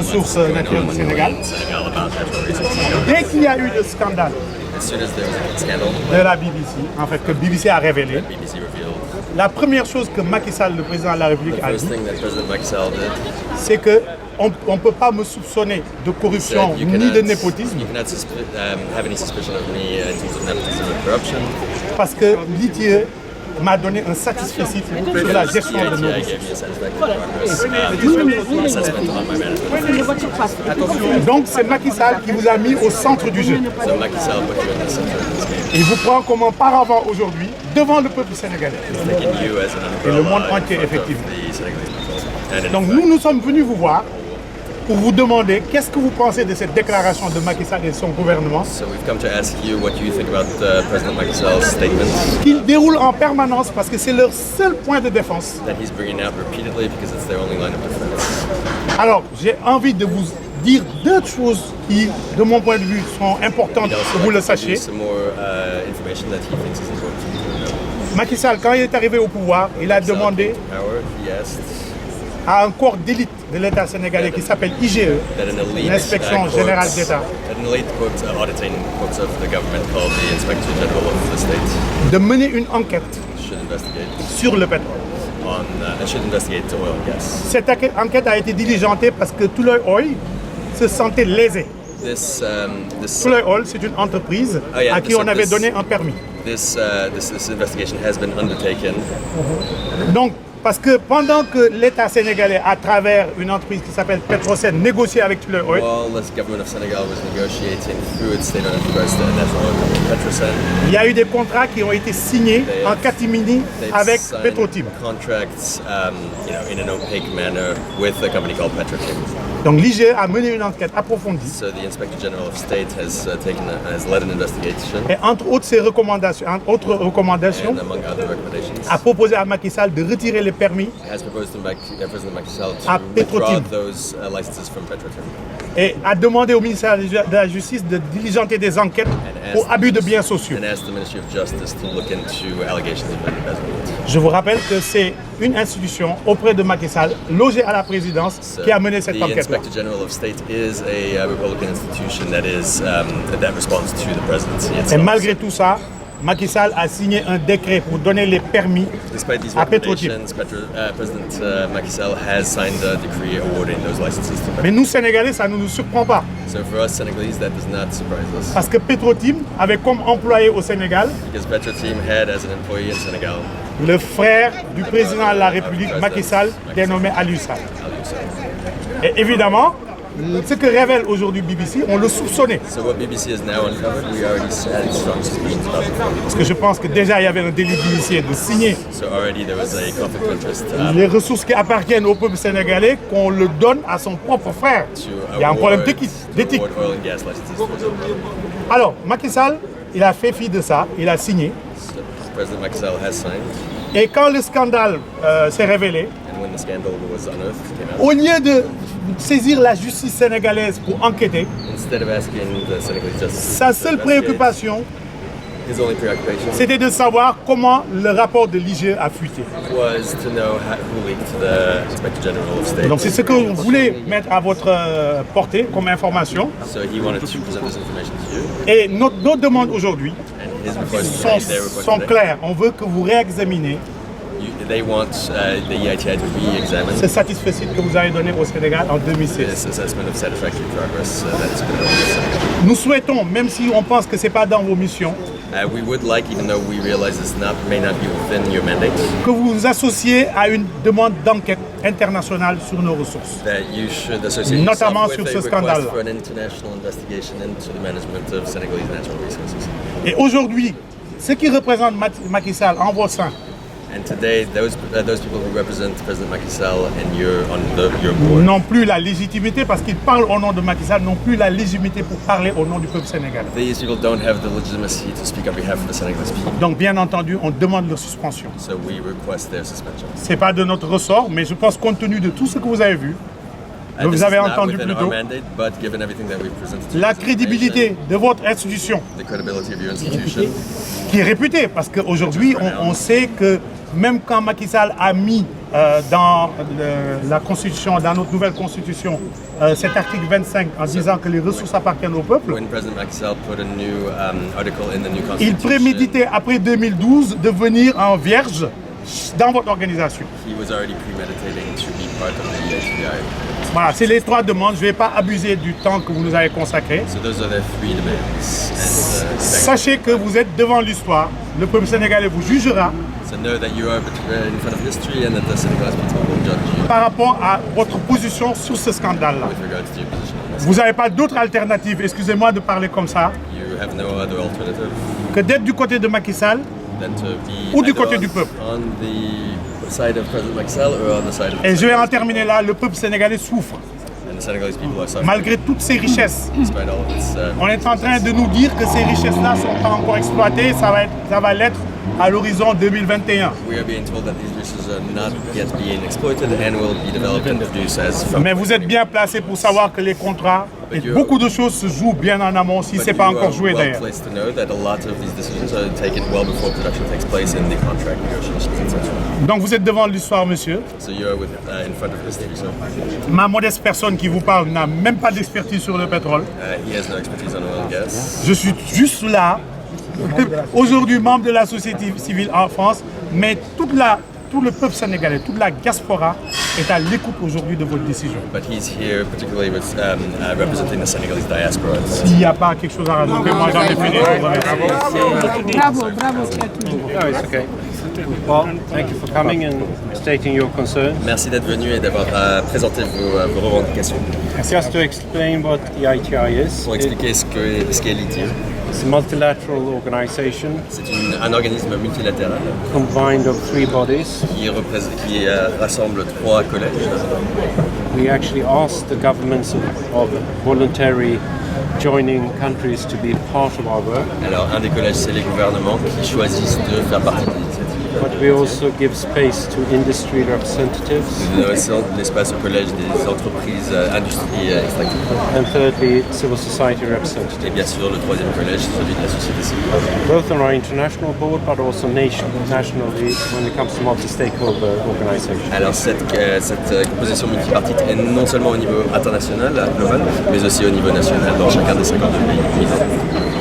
ressources naturelles du Sénégal. Dès qu'il y a eu le scandale de la BBC, en fait, que BBC a révélé, la première chose que Macky Sall, le président de la République, a dit, c'est qu'on ne peut pas me soupçonner de corruption ni de népotisme. Parce que l'ITIE m'a donné un satisfecit sur la gestion de nos ressources. Donc c'est Macky Sall qui vous a mis au centre du jeu. Il vous prend comme un paravent aujourd'hui devant le peuple sénégalais et le monde entier, effectivement. Donc nous sommes venus vous voir pour vous demander qu'est-ce que vous pensez de cette déclaration de Macky Sall et de son gouvernement qu'ils déroulent en permanence parce que c'est leur seul point de défense. Alors, j'ai envie de vous dire deux choses qui, de mon point de vue, sont importantes que vous le sachiez. Macky Sall, quand il est arrivé au pouvoir, il a demandé à un corps d'élite de l'État sénégalais qui s'appelle IGE, l'Inspection Générale d'État, de mener une enquête sur le pétrole. Cette enquête a été diligentée parce que Tullow Oil se sentait lésé. Tullow Oil, c'est une entreprise à qui on avait donné un permis. Donc, parce que pendant que l'État sénégalais, à travers une entreprise qui s'appelle Petrosen, négociait avec Tullow Oil, il y a eu des contrats qui ont été signés en catimini avec Petrotim. Donc l'IGE a mené une enquête approfondie. Et entre autres recommandations, a proposé à Macky Sall de retirer les permis à Petrotim et a demandé au ministère de la Justice de diligenter des enquêtes pour abus de biens sociaux. Je vous rappelle que c'est une institution auprès de Macky Sall, logée à la présidence, qui a mené cette enquête-là. Et malgré tout ça, Macky Sall a signé un décret pour donner les permis à Petrotim. Mais nous, Sénégalais, ça ne nous surprend pas. Parce que Petrotim avait comme employé au Sénégal le frère du président de la République, Macky Sall, dénommé Aliou Sall. Et évidemment, ce que révèle aujourd'hui BBC, on le soupçonnait. Parce que je pense que déjà il y avait un délit d'initié de signer les ressources qui appartiennent au peuple sénégalais, qu'on le donne à son propre frère. Il y a un problème d'éthique. Alors, Macky Sall, il a fait fi de ça, il a signé. Et quand le scandale s'est révélé, au lieu de saisir la justice sénégalaise pour enquêter, sa seule préoccupation, c'était de savoir comment le rapport de l'IGE a fuité. Donc c'est ce que vous voulez mettre à votre portée comme information. Et nos demandes aujourd'hui sont claires. On veut que vous réexaminiez ce satisfecit que vous avez donné au Sénégal en 2016. Nous souhaitons, même si on pense que ce n'est pas dans vos missions, que vous vous associez à une demande d'enquête internationale sur nos ressources, notamment sur ce scandale. Et aujourd'hui, ce qui représente Macky Sall en vos seins, and today, those people who represent President Macky Sall and your board n'ont plus la légitimité, parce qu'ils parlent au nom de Macky Sall, n'ont plus la légitimité pour parler au nom du peuple sénégalais. These people don't have the legitimacy to speak on behalf of the Senegalese people. Donc bien entendu, on demande leur suspension. So we request their suspension. C'est pas de notre ressort, mais je pense compte tenu de tout ce que vous avez vu, que vous avez entendu plus tôt, la crédibilité de votre institution, qui est réputée, parce qu'aujourd'hui, on sait que même quand Macky Sall a mis dans la Constitution, dans notre nouvelle Constitution, cet article 25 en disant que les ressources appartiennent au peuple. When President Macky Sall put a new article in the new Il constitution, préméditait après 2012 de venir en vierge dans votre organisation. he was already premeditating to be part of the HBI. Voilà, c'est les 3 demandes. Je ne vais pas abuser du temps que vous nous avez consacré. So those are the 3 demands. And, Sachez que vous êtes devant l'histoire. Le peuple sénégalais vous jugera so know that you are in front of history and that the Senegalese people will judge you par rapport à votre position sur ce scandale-là. with regards to your position on this. Vous n'avez pas d'autre alternative, excusez-moi de parler comme ça, You have no other alternative que d'être du côté de Macky Sall than to be ou du either côté du peuple. on the side of President Macky Sall or on the side of Et je vais en terminer là, le peuple sénégalais souffre. and the Senegalese people are suffering Malgré toutes ces richesses, despite all of its on est en train de nous dire que ces richesses-là ne sont pas encore exploitées, ça va l'être à l'horizon 2021. we are being told that these resources are not yet being exploited and will be developed and produced as from. Mais vous êtes bien placé pour savoir que les contrats et beaucoup de choses se jouent bien en amont, si ce n'est But pas you encore are joué well d'ailleurs. placed to know that a lot of these decisions are taken well before production takes place in the contract negotiations, etc. Donc vous êtes devant l'histoire, monsieur. So you're in front of history. So Ma modeste personne qui vous parle n'a même pas d'expertise sur le pétrole. he has no expertise on oil and gas. Je suis juste là, aujourd'hui membre de la société civile en France, mais tout le peuple sénégalais, toute la diaspora est à l'écoute aujourd'hui de votre décision. But he's here particularly with representing the Senegalese diaspora. S'il n'y a pas quelque chose à rajouter, moi j'en ai fini. Je vous remercie. Bravo, bravo, tu as tout dit. No, it's okay. Well, thank you for coming and stating your concerns. Merci d'être venu et d'avoir présenté vos revendications. Just to explain what the ITI is, Pour expliquer ce qu'est l'ITIE, it's a multilateral organization c'est un organisme multilatéral combined of 3 bodies. qui rassemble 3 collèges. We actually asked the governments of voluntary joining countries to be part of our work, Alors, un des collèges, c'est les gouvernements qui choisissent de faire partie de l'initiative. but we also give space to industry representatives. Nous donnons aussi l'espace au collège des entreprises, industries extractives. And thirdly, civil society representatives. Et bien sûr, le 3e collège, celui de la société civile. Both on our international board, but also nationally when it comes to multi-stakeholder organizations. Alors, cette composition multipartite est non seulement au niveau international, global, mais aussi au niveau national, dans chacun des 52 pays.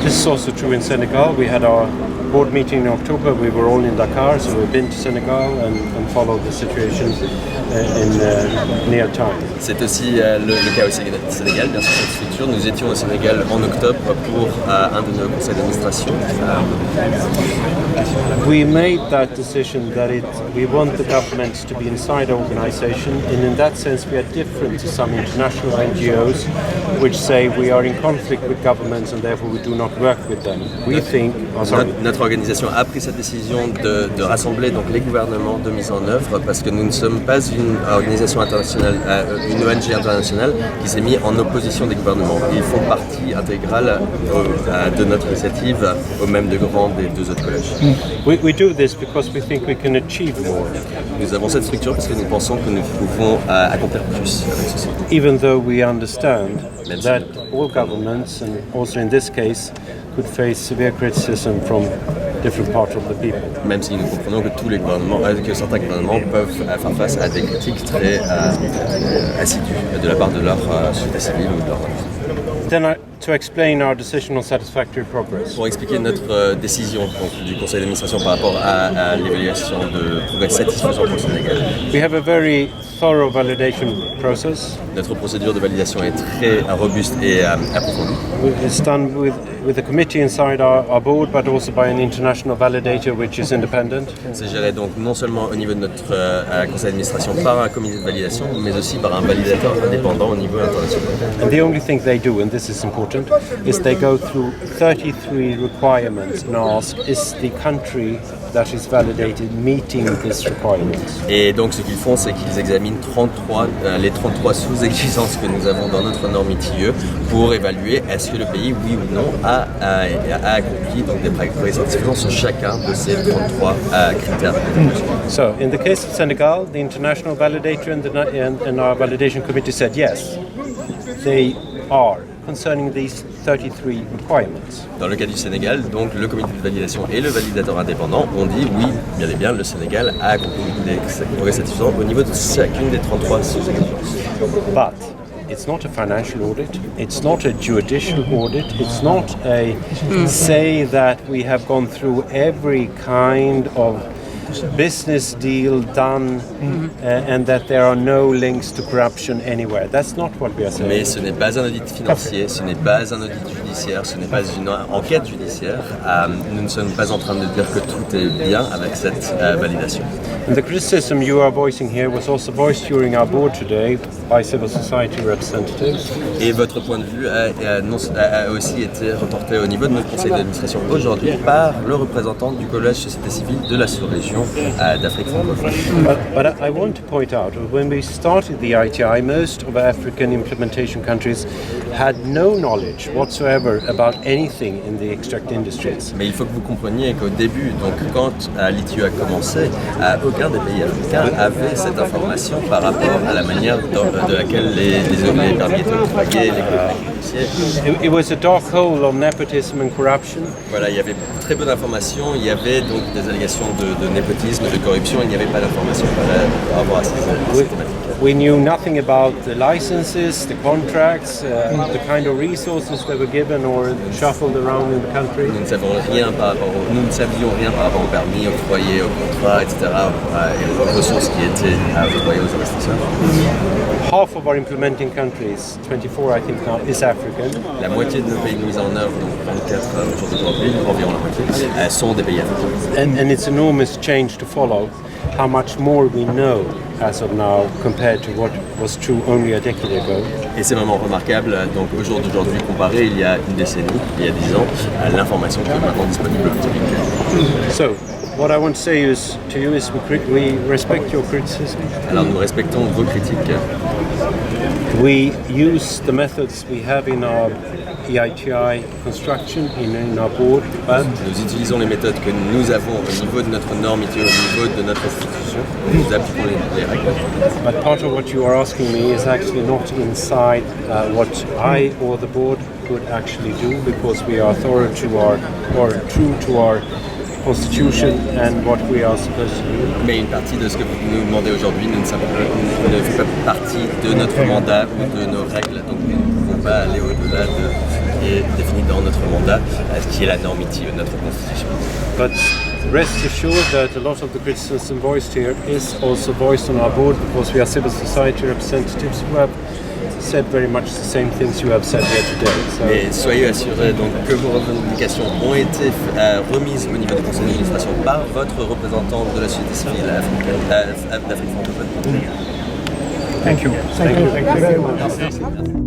This is also true in Senegal. We had our board meeting in October. We were all in Dakar, so we've been to Senegal and followed the situation in near time. C'est aussi le cas au Sénégal, bien sûr, cette structure. Nous étions au Sénégal en octobre pour un de nos conseils d'administration. We made that decision that we want the government to be inside our organization, and in that sense we are different to some international NGOs which say we are in conflict with governments and therefore we do not work with them. We think... Notre organisation a pris cette décision de rassembler donc les gouvernements de mise en œuvre parce que nous ne sommes pas une organisation internationale, une ONG internationale qui s'est mise en opposition des gouvernements. Ils font partie intégrale de notre initiative au même degré des 2 autres collèges. We do this because we think we can achieve more. Nous avons cette structure parce que nous pensons que nous pouvons accomplir plus avec ceci. Even though we understand that all governments, and also in this case, could face severe criticism from different parts of the people. Même si nous comprenons que tous les gouvernements, que certains gouvernements peuvent faire face à des critiques très assidues de la part de leur société civile ou de leur Then to explain our decision on satisfactory progress. Pour expliquer notre décision donc, du conseil d'administration par rapport à l'évaluation de progrès satisfaisant pour le Sénégal. We have a very thorough validation process. Notre procédure de validation est très robuste et approfondie. It's done with a committee inside our board, but also by an international validator which is independent. C'est géré donc non seulement au niveau de notre conseil d'administration par un comité de validation, mais aussi par un validateur indépendant au niveau international. And the only thing they do, and this is important, is they go through 33 requirements and ask, is the country that is validated meeting these requirements? Et donc ce qu'ils font, c'est qu'ils examinent les 33 sous-exigences que nous avons dans notre norme ITIE pour évaluer est-ce que le pays, oui ou non, a accompli donc, des progrès satisfaisants sur chacun de ces 33 critères. So, in the case of Senegal, the international validator and our validation committee said yes, they are concerning these 33 requirements. Dans le cas du Sénégal, donc le comité de validation et le validateur indépendant ont dit oui, bien et bien, le Sénégal a accompli les progrès satisfaisants au niveau de chacune des 33 sous-exigences. But it's not a financial audit, it's not a judicial audit, it's not a say that we have gone through every kind of business deal done and that there are no links to corruption anywhere. That's not what we are saying. Mais ce n'est pas un audit financier, ce n'est pas un audit judiciaire, ce n'est pas une enquête judiciaire. Nous ne sommes pas en train de dire que tout est bien avec cette validation. And the criticism you are voicing here was also voiced during our board today by civil society representatives. Et votre point de vue a aussi été reporté au niveau de notre conseil d'administration aujourd'hui par le représentant du collège société civile de la sous-région d'Afrique francophone. But I want to point out, when we started the ITI, most of African implementation countries had no knowledge whatsoever about anything in the extract industries. Mais il faut que vous compreniez qu'au début, donc quand l'ITU a commencé, aucun des pays africains avait cette information par rapport à la manière de laquelle les permis étaient octroyés, les It was a dark hole of nepotism and corruption. Voilà, il y avait très peu d'informations, il y avait donc des allégations de népotisme, de corruption, il n'y avait pas d'informations par rapport à ces thématiques. We knew nothing about the licenses, the contracts, the kind of resources that were given or shuffled around in the country. Nous ne savions rien par rapport aux permis octroyés, aux contrats, etc., et aux ressources qui étaient octroyées aux investisseurs. Half of our implementing countries, 24 I think now, is African. La moitié de nos pays de mise en œuvre, donc 24 au jour d'aujourd'hui, environ la moitié, sont des pays africains. And it's an enormous change to follow how much more we know as of now compared to what was true only a decade ago. Et c'est vraiment remarquable, donc au jour d'aujourd'hui, comparé il y a une décennie, il y a 10 ans, à l'information qui est maintenant disponible au public. So, what I want to say to you is we respect your criticism. Alors nous respectons vos critiques. We use the methods we have in our EITI construction, in our board. Nous utilisons les méthodes que nous avons au niveau de notre norme ITU, au niveau de notre institution. Nous appliquons les règles. But part of what you are asking me is actually not inside what I or the board could actually do, because we are thorough to true to our constitution and what we are supposed to do. Mais une partie de ce que vous nous demandez aujourd'hui ne fait pas partie de notre mandat ou de nos règles, donc nous ne pouvons pas aller au-delà de ce qui est défini dans notre mandat, ce qui est la norme ITU de notre constitution. But rest assured that a lot of the criticism voiced here is also voiced on our board, because we are civil society representatives who have said very much the same things you have said here today. So. Mais soyez assurés donc que vos revendications ont été remises au niveau du conseil d'administration par votre représentant de la société civile d'Afrique francophone. Thank you. Thank you very much.